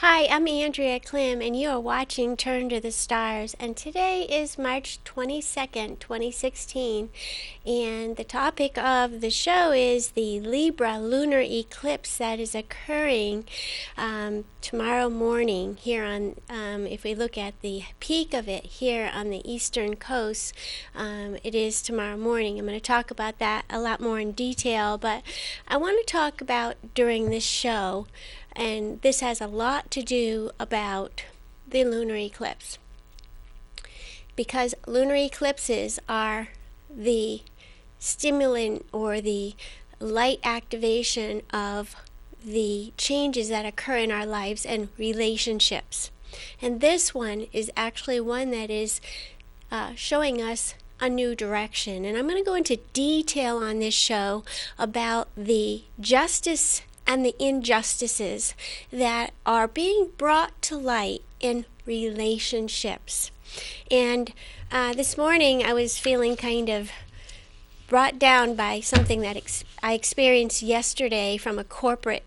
Hi, I'm Andrea Klim, and you are watching Turn to the Stars. And today is March 22nd, 2016. And the topic of the show is the Libra lunar eclipse that is occurring tomorrow morning here on, if we look at the peak of it here on the eastern coast, it is tomorrow morning. I'm going to talk about that a lot more in detail, but I want to talk about during this show, and this has a lot to do about the lunar eclipse, because lunar eclipses are the stimulant or the light activation of the changes that occur in our lives and relationships. And this one is actually one that is showing us a new direction. And I'm going to go into detail on this show about the justice and the injustices that are being brought to light in relationships. And this morning I was feeling kind of brought down by something that I experienced yesterday from a corporate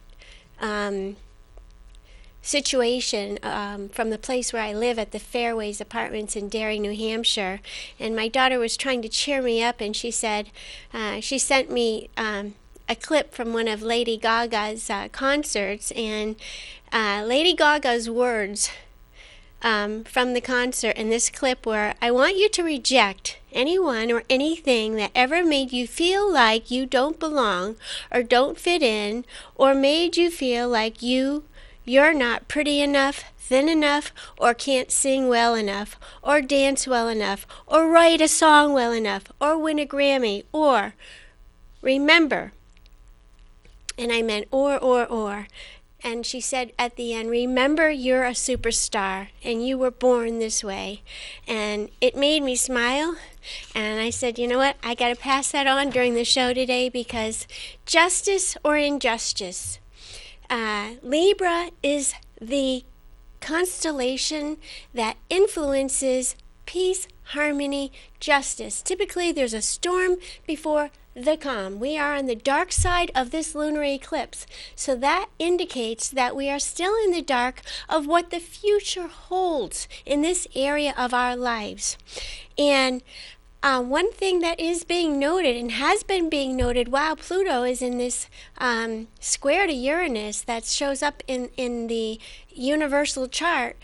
situation from the place where I live at the Fairways Apartments in Derry, New Hampshire. And my daughter was trying to cheer me up, and she said, she sent me a clip from one of Lady Gaga's concerts, and Lady Gaga's words from the concert in this clip were, "I want you to reject anyone or anything that ever made you feel like you don't belong or don't fit in, or made you feel like you're not pretty enough, thin enough, or can't sing well enough, or dance well enough, or write a song well enough, or win a Grammy, or remember." And I meant or. And she said at the end, "Remember, you're a superstar and you were born this way." And it made me smile. And I said, you know what? I got to pass that on during the show today, because justice or injustice. Libra is the constellation that influences peace, harmony, justice. Typically, there's a storm before the calm. We are on the dark side of this lunar eclipse. So that indicates that we are still in the dark of what the future holds in this area of our lives. And one thing that is being noted and has been being noted while Pluto is in this square to Uranus that shows up in the universal chart,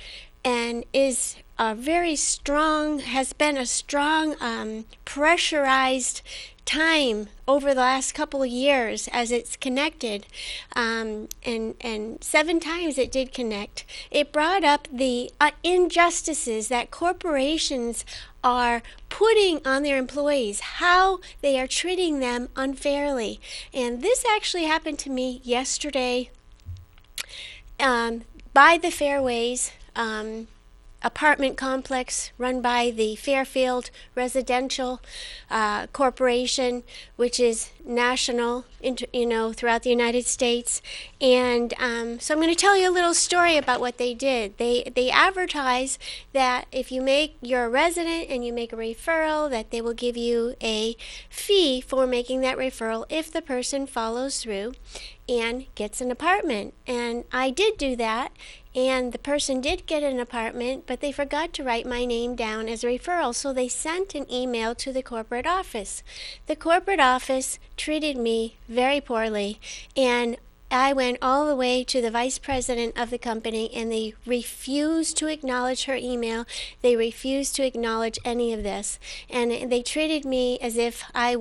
and is very strong, has been a strong pressurized time over the last couple of years as it's connected, and 7 times it did connect. It brought up the injustices that corporations are putting on their employees, how they are treating them unfairly. And this actually happened to me yesterday by the Fairways apartment complex run by the Fairfield Residential Corporation, which is national, throughout the United States. And so I'm going to tell you a little story about what they did. They advertise that if you're a resident and you make a referral, that they will give you a fee for making that referral if the person follows through and gets an apartment. And I did do that, and the person did get an apartment, but they forgot to write my name down as a referral, so they sent an email to the corporate office. The corporate office treated me very poorly, and I went all the way to the vice president of the company, and they refused to acknowledge her email. They refused to acknowledge any of this. And they treated me as if I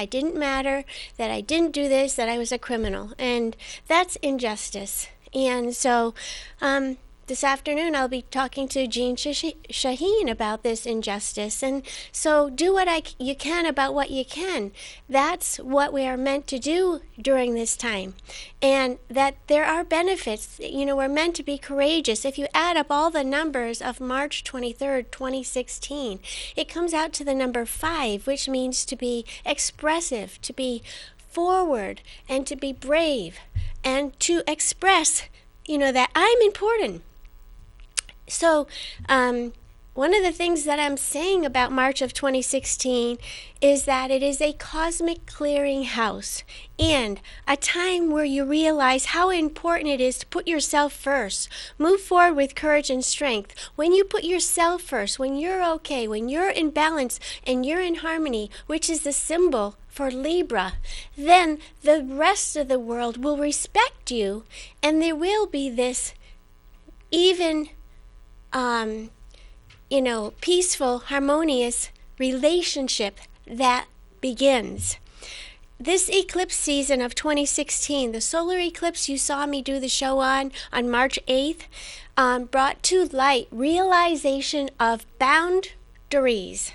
didn't matter, that I didn't do this, that I was a criminal. And that's injustice. And so this afternoon I'll be talking to Jean Shaheen about this injustice. And so do what you can about what you can. That's what we are meant to do during this time. And that there are benefits. We're meant to be courageous. If you add up all the numbers of March 23rd, 2016, it comes out to the number 5, which means to be expressive, to be forward, and to be brave, and to express, that I'm important. So one of the things that I'm saying about March of 2016 is that it is a cosmic clearinghouse and a time where you realize how important it is to put yourself first. Move forward with courage and strength. When you put yourself first, when you're okay, when you're in balance and you're in harmony, which is the symbol for Libra, then the rest of the world will respect you, and there will be this even peaceful, harmonious relationship that begins. This eclipse season of 2016, the solar eclipse you saw me do the show on March 8th, brought to light realization of boundaries.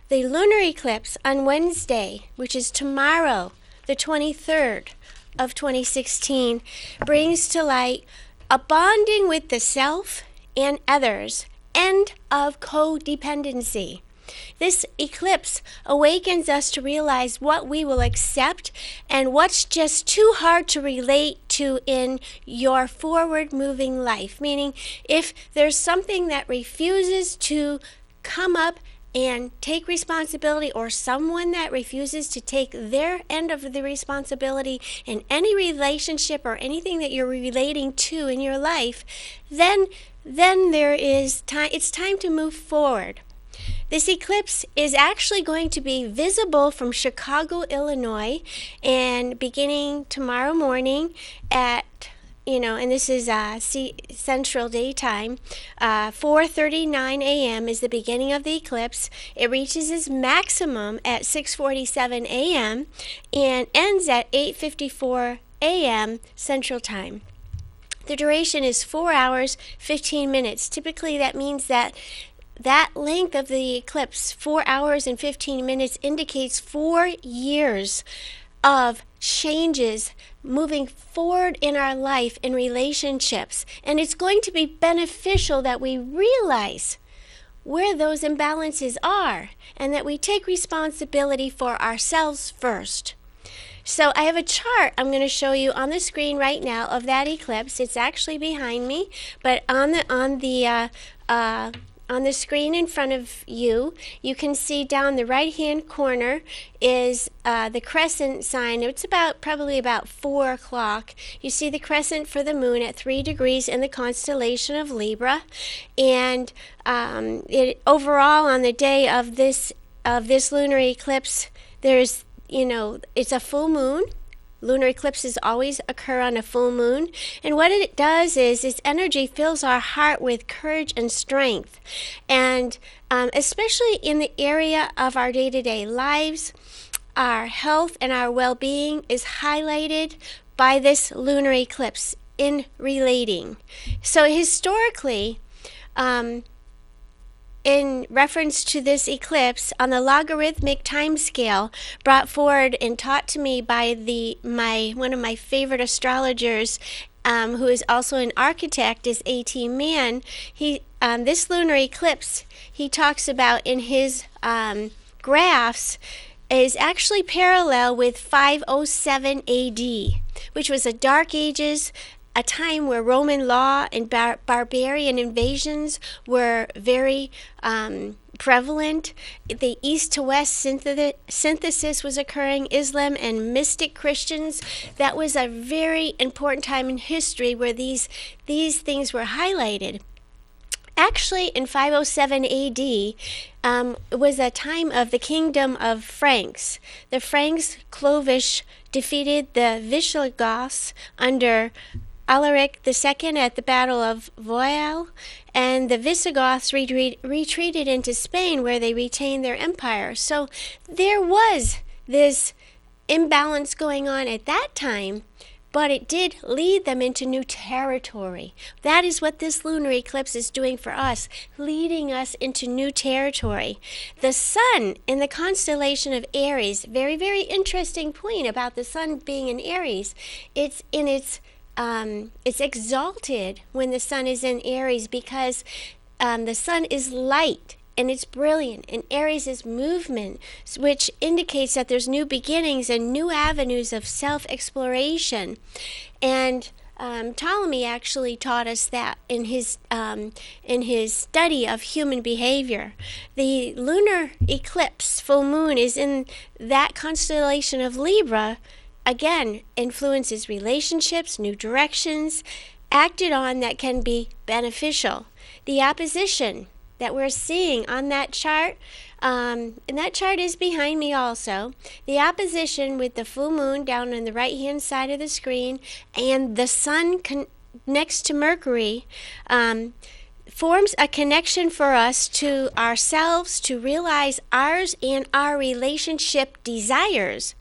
The lunar eclipse on Wednesday, which is tomorrow, the 23rd of 2016, brings to light a bonding with the self and others, end of codependency. This eclipse awakens us to realize what we will accept and what's just too hard to relate to in your forward-moving life. Meaning, if there's something that refuses to come up and take responsibility, or someone that refuses to take their end of the responsibility in any relationship or anything that you're relating to in your life, then there is time. It's time to move forward. This eclipse is actually going to be visible from Chicago, Illinois, and beginning tomorrow morning at, and this is Central Daytime, 4:39 a.m. is the beginning of the eclipse. It reaches its maximum at 6:47 a.m. and ends at 8:54 a.m. Central Time. The duration is 4 hours, 15 minutes. Typically, that means that length of the eclipse, 4 hours and 15 minutes, indicates 4 years of changes moving forward in our life, in relationships. And it's going to be beneficial that we realize where those imbalances are and that we take responsibility for ourselves first. So I have a chart I'm going to show you on the screen right now of that eclipse. It's actually behind me, but on the screen in front of you, you can see down the right-hand corner is the crescent sign. It's probably about 4 o'clock. You see the crescent for the moon at 3 degrees in the constellation of Libra, and overall on the day of this lunar eclipse, there's it's a full moon. Lunar eclipses always occur on a full moon. And what it does is its energy fills our heart with courage and strength. And especially in the area of our day-to-day lives, our health and our well-being is highlighted by this lunar eclipse in relating. So historically, in reference to this eclipse, on the logarithmic time scale brought forward and taught to me by one of my favorite astrologers, who is also an architect, is A.T. Mann. This lunar eclipse, he talks about in his graphs, is actually parallel with 507 A.D., which was a Dark Ages, a time where Roman law and barbarian invasions were very prevalent. The east to west synthesis was occurring, Islam and mystic Christians. That was a very important time in history where these things were highlighted. Actually, in 507 A.D., it was a time of the kingdom of Franks. The Franks, Clovis, defeated the Visigoths under Alaric II at the Battle of Voile, and the Visigoths retreated into Spain, where they retained their empire. So there was this imbalance going on at that time, but it did lead them into new territory. That is what this lunar eclipse is doing for us, leading us into new territory. The sun in the constellation of Aries, very, very interesting point about the sun being in Aries. It's exalted when the sun is in Aries because the sun is light and it's brilliant, and Aries is movement, which indicates that there's new beginnings and new avenues of self-exploration. And Ptolemy actually taught us that in his study of human behavior. The lunar eclipse, full moon, is in that constellation of Libra. Again, influences relationships, new directions, acted on that can be beneficial. The opposition that we're seeing on that chart, and that chart is behind me also, the opposition with the full moon down on the right hand side of the screen and the sun next to Mercury, forms a connection for us to ourselves to realize ours and our relationship desires.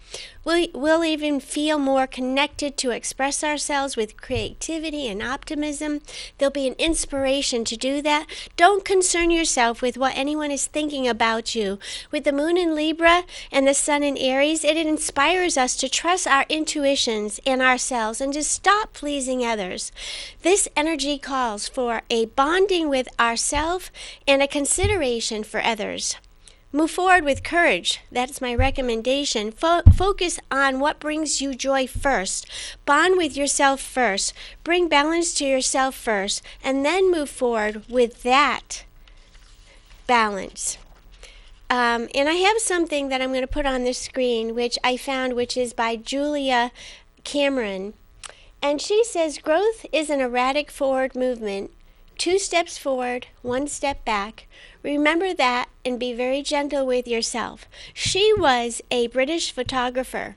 We'll even feel more connected to express ourselves with creativity and optimism. There'll be an inspiration to do that. Don't concern yourself with what anyone is thinking about you. With the moon in Libra and the sun in Aries, it inspires us to trust our intuitions and ourselves and to stop pleasing others. This energy calls for a bonding with ourselves and a consideration for others. Move forward with courage. That's my recommendation. Focus on what brings you joy first. Bond with yourself first. Bring balance to yourself first. And then move forward with that balance. And I have something that I'm going to put on the screen, which I found, which is by Julia Cameron. And she says, growth is an erratic forward movement. 2 steps forward, 1 step back. Remember that and be very gentle with yourself. She was a British photographer.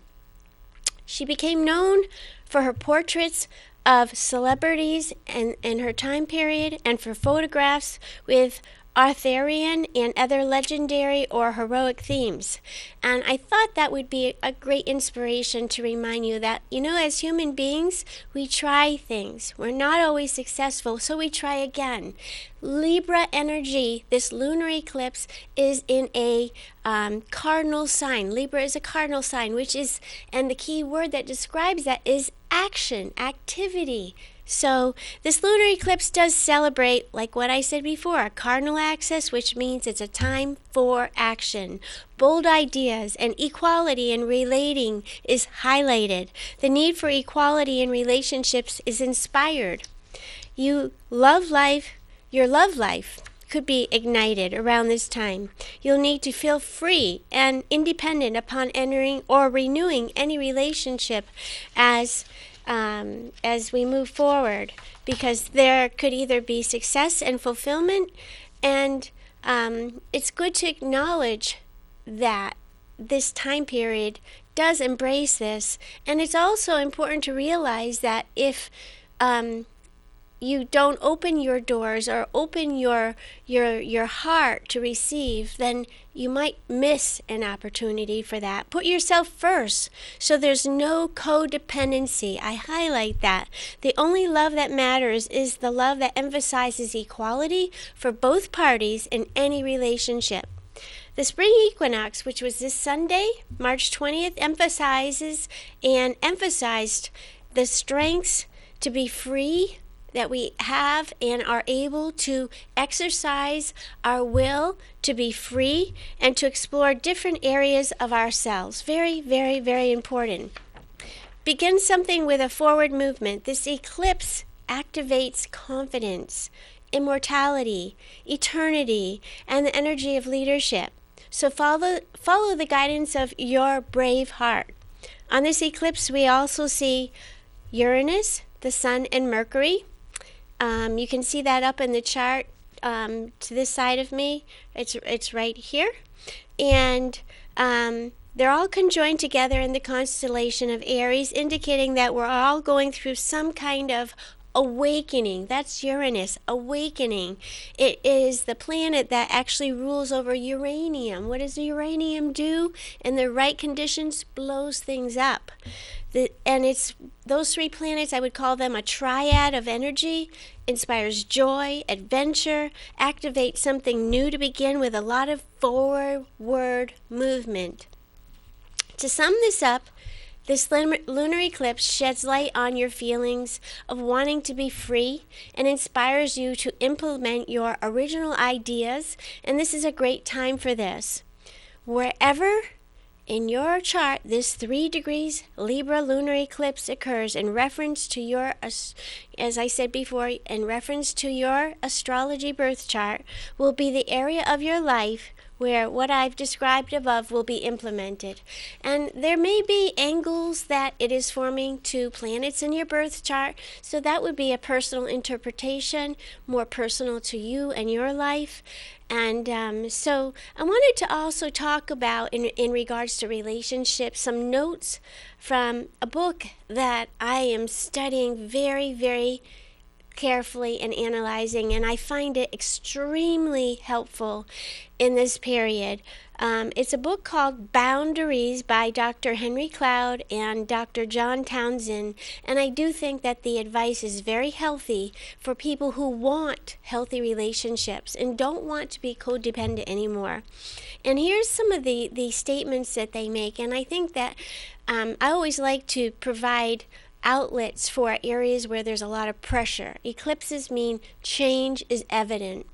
She became known for her portraits of celebrities in her time period and for photographs with Arthurian and other legendary or heroic themes. And I thought that would be a great inspiration to remind you that, as human beings, we try things. We're not always successful, so we try again. Libra energy, this lunar eclipse, is in a cardinal sign. Libra is a cardinal sign, and the key word that describes that is action, activity. So this lunar eclipse does celebrate, like what I said before, a cardinal axis, which means it's a time for action. Bold ideas and equality in relating is highlighted. The need for equality in relationships is inspired. Your love life could be ignited around this time. You'll need to feel free and independent upon entering or renewing any relationship as we move forward, because there could either be success and fulfillment, and it's good to acknowledge that this time period does embrace this. And it's also important to realize that if you don't open your doors or open your heart to receive, then you might miss an opportunity for that. Put yourself first so there's no codependency. I highlight that. The only love that matters is the love that emphasizes equality for both parties in any relationship. The spring equinox, which was this Sunday, March 20th, emphasized the strengths to be free that we have and are able to exercise our will to be free and to explore different areas of ourselves. Very, very, very important. Begin something with a forward movement. This eclipse activates confidence, immortality, eternity, and the energy of leadership. So follow the guidance of your brave heart. On this eclipse, we also see Uranus, the Sun, and Mercury. You can see that up in the chart to this side of me. It's right here. And they're all conjoined together in the constellation of Aries, indicating that we're all going through some kind of awakening. That's Uranus, awakening. It is the planet that actually rules over uranium. What does uranium do? In the right conditions, blows things up. And it's those 3 planets, I would call them a triad of energy, inspires joy, adventure, activates something new to begin with a lot of forward movement. To sum this up, this lunar eclipse sheds light on your feelings of wanting to be free and inspires you to implement your original ideas, and this is a great time for this. Wherever in your chart, this 3 degrees Libra lunar eclipse occurs in reference to your, as I said before, in reference to your astrology birth chart, will be the area of your life where what I've described above will be implemented. And there may be angles that it is forming to planets in your birth chart, so that would be a personal interpretation, more personal to you and your life. And so I wanted to also talk about, in regards to relationships, some notes from a book that I am studying very, very carefully and analyzing, and I find it extremely helpful in this period. It's a book called Boundaries by Dr. Henry Cloud and Dr. John Townsend, and I do think that the advice is very healthy for people who want healthy relationships and don't want to be codependent anymore. And here's some of the statements that they make, and I think that I always like to provide outlets for areas where there's a lot of pressure. Eclipses mean change is evident.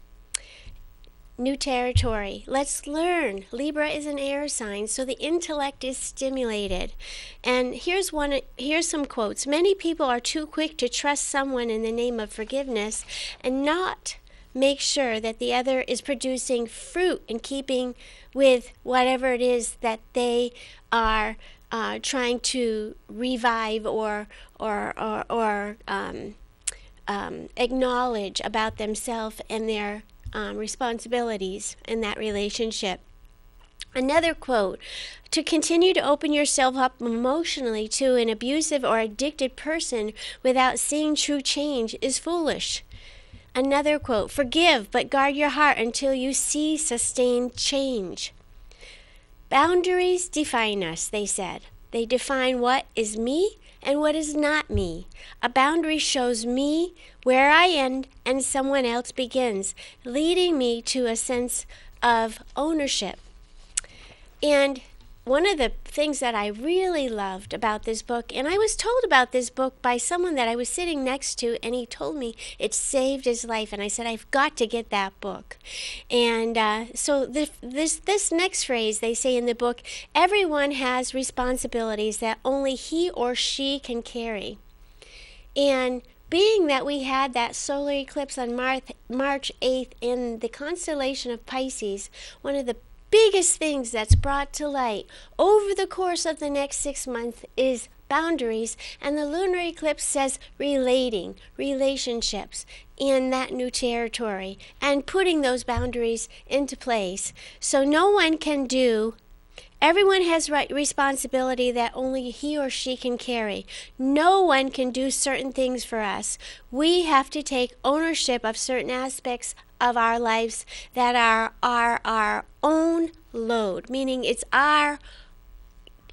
New territory. Let's learn. Libra is an air sign, so the intellect is stimulated. And here's some quotes. Many people are too quick to trust someone in the name of forgiveness and not make sure that the other is producing fruit in keeping with whatever it is that they are trying to revive or acknowledge about themselves and their responsibilities in that relationship. Another quote, to continue to open yourself up emotionally to an abusive or addicted person without seeing true change is foolish. Another quote, forgive but guard your heart until you see sustained change. Boundaries define us, they said. They define what is me and what is not me. A boundary shows me where I end and someone else begins, leading me to a sense of ownership. And one of the things that I really loved about this book, and I was told about this book by someone that I was sitting next to, and he told me it saved his life, and I said, I've got to get that book. And so this next phrase, they say in the book, everyone has responsibilities that only he or she can carry. And being that we had that solar eclipse on March 8th in the constellation of Pisces, one of the biggest things that's brought to light over the course of the next 6 months is boundaries, and the lunar eclipse says relationships in that new territory and putting those boundaries into place. So no one can do, everyone has responsibility that only he or she can carry. No one can do certain things for us. We have to take ownership of certain aspects of our lives that are our own load, meaning it's our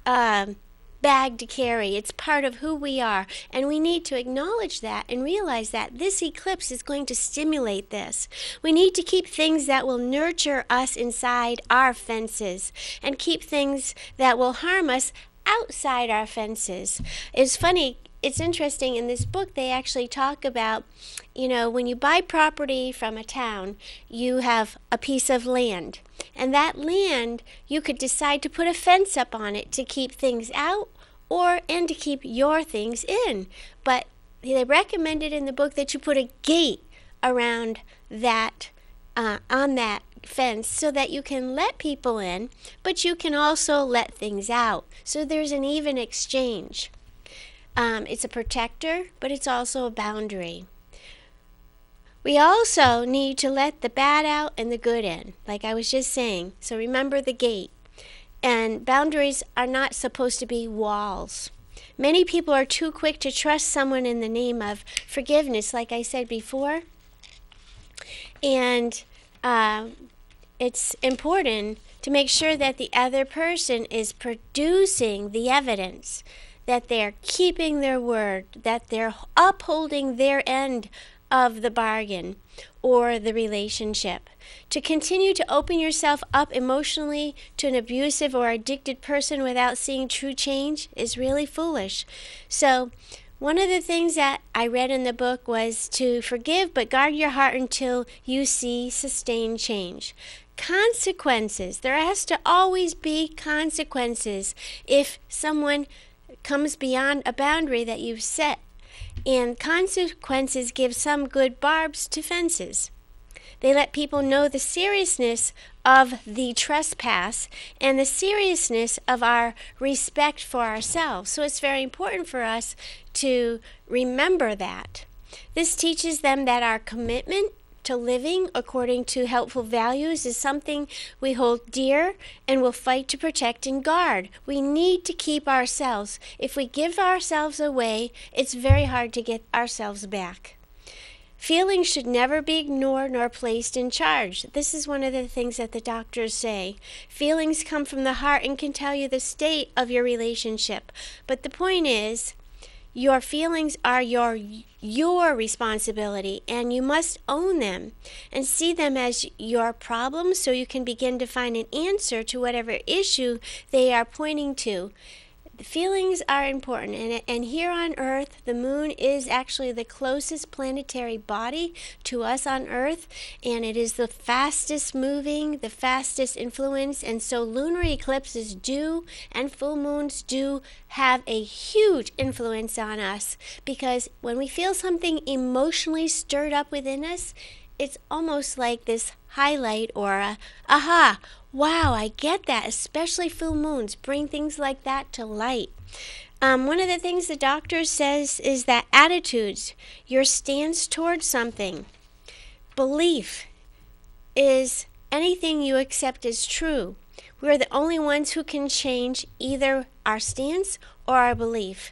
bag to carry. It's part of who we are, and we need to acknowledge that and realize that this eclipse is going to stimulate this. We need to keep things that will nurture us inside our fences and keep things that will harm us outside our fences. It's funny, it's interesting, in this book they actually talk about, when you buy property from a town, you have a piece of land. And that land, you could decide to put a fence up on it to keep things out and to keep your things in. But they recommended in the book that you put a gate around that, on that fence, so that you can let people in, but you can also let things out. So there's an even exchange. It's a protector, but it's also a boundary. We also need to let the bad out and the good in, like I was just saying. So remember the gate. And boundaries are not supposed to be walls. Many people are too quick to trust someone in the name of forgiveness, like I said before. And it's important to make sure that the other person is producing the evidence, that they're keeping their word, that they're upholding their end of the bargain or the relationship. To continue to open yourself up emotionally to an abusive or addicted person without seeing true change is really foolish. So one of the things that I read in the book was to forgive but guard your heart until you see sustained change. consequences. There has to always be consequences if someone comes beyond a boundary that you've set. And consequences give some good barbs to fences. They let people know the seriousness of the trespass and the seriousness of our respect for ourselves. So it's very important for us to remember that. This teaches them that our commitment to living according to helpful values is something we hold dear and will fight to protect and guard. We need to keep ourselves. If we give ourselves away, it's very hard to get ourselves back. Feelings should never be ignored nor placed in charge. This is one of the things that the doctors say. Feelings come from the heart and can tell you the state of your relationship. But the point is, your feelings are your responsibility, and you must own them and see them as your problems so you can begin to find an answer to whatever issue they are pointing to. The feelings are important, and here on Earth, the moon is actually the closest planetary body to us on Earth, and it is the fastest moving, the fastest influence, and so lunar eclipses do, and full moons do have a huge influence on us, because when we feel something emotionally stirred up within us, it's almost like this highlight or a aha. Wow, I get that, especially full moons bring things like that to light. One of the things the doctor says is that attitudes, your stance towards something, belief is anything you accept as true. We're the only ones who can change either our stance or our belief.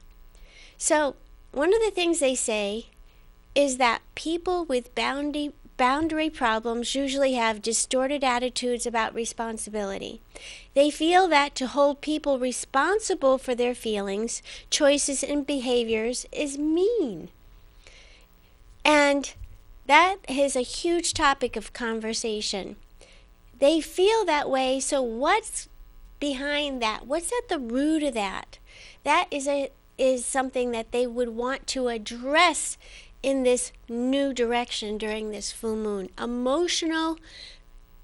So one of the things they say is that people with boundary problems usually have distorted attitudes about responsibility. They feel that to hold people responsible for their feelings, choices, and behaviors is mean. And that is a huge topic of conversation. They feel that way, so what's behind that? What's at the root of that? That is something that they would want to address in this new direction during this full moon. Emotional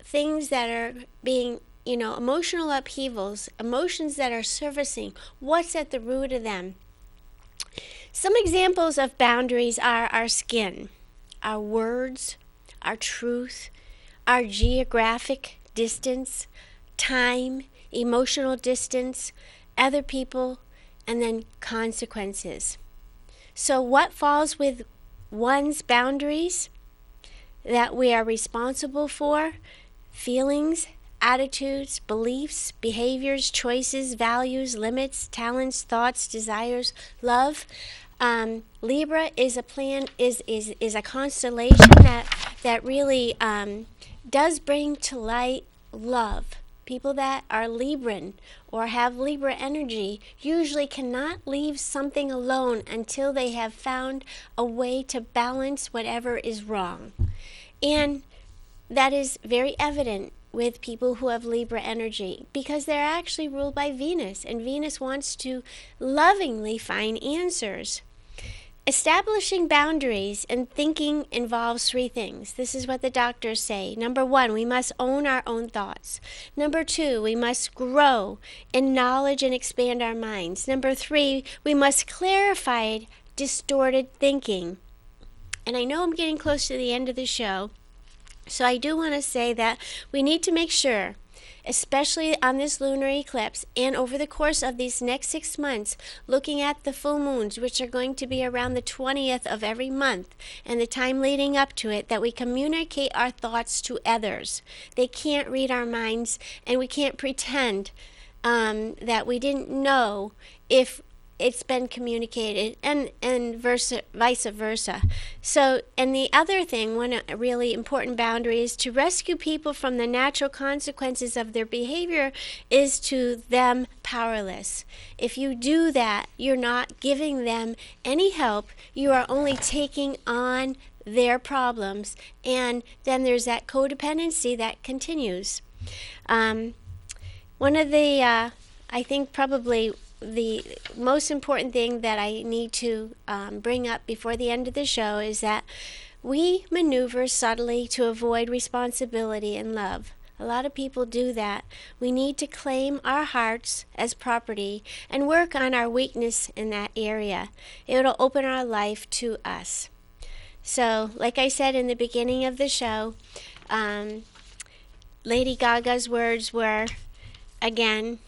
things that are being, emotional upheavals, emotions that are surfacing. What's at the root of them? Some examples of boundaries are our skin, our words, our truth, our geographic distance, time, emotional distance, other people, and then consequences. So what falls with one's boundaries that we are responsible for? Feelings, attitudes, beliefs, behaviors, choices, values, limits, talents, thoughts, desires, love. Libra is a constellation that really does bring to light love. People that are Libran or have Libra energy usually cannot leave something alone until they have found a way to balance whatever is wrong. And that is very evident with people who have Libra energy because they're actually ruled by Venus, and Venus wants to lovingly find answers. Establishing boundaries and thinking involves three things. This is what the doctors say. Number 1, we must own our own thoughts. Number 2, we must grow in knowledge and expand our minds. Number 3, we must clarify distorted thinking. And I know I'm getting close to the end of the show, so I do want to say that we need to make sure, especially on this lunar eclipse and over the course of these next 6 months, looking at the full moons, which are going to be around the 20th of every month, and the time leading up to it, that we communicate our thoughts to others. They can't read our minds, and we can't pretend that we didn't know if it's been communicated, and vice versa. So, and the other thing, one really important boundary is to rescue people from the natural consequences of their behavior is to them powerless. If you do that, you're not giving them any help. You are only taking on their problems, and then there's that codependency that continues. One of the, I think probably the most important thing that I need to bring up before the end of the show is that we maneuver subtly to avoid responsibility and love. A lot of people do that. We need to claim our hearts as property and work on our weakness in that area. It'll open our life to us. So, like I said in the beginning of the show, Lady Gaga's words were, again,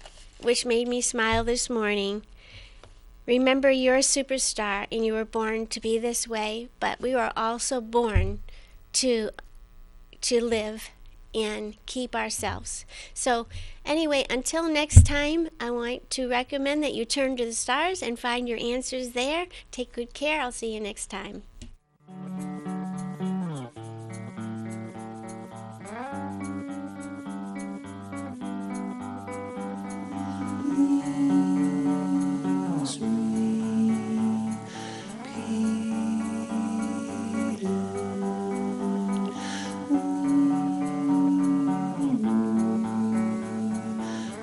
which made me smile this morning, remember you're a superstar and you were born to be this way, but we were also born to live and keep ourselves. So anyway, until next time, I want to recommend that you turn to the stars and find your answers there. Take good care. I'll see you next time.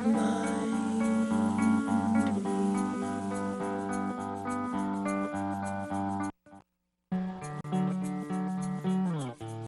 My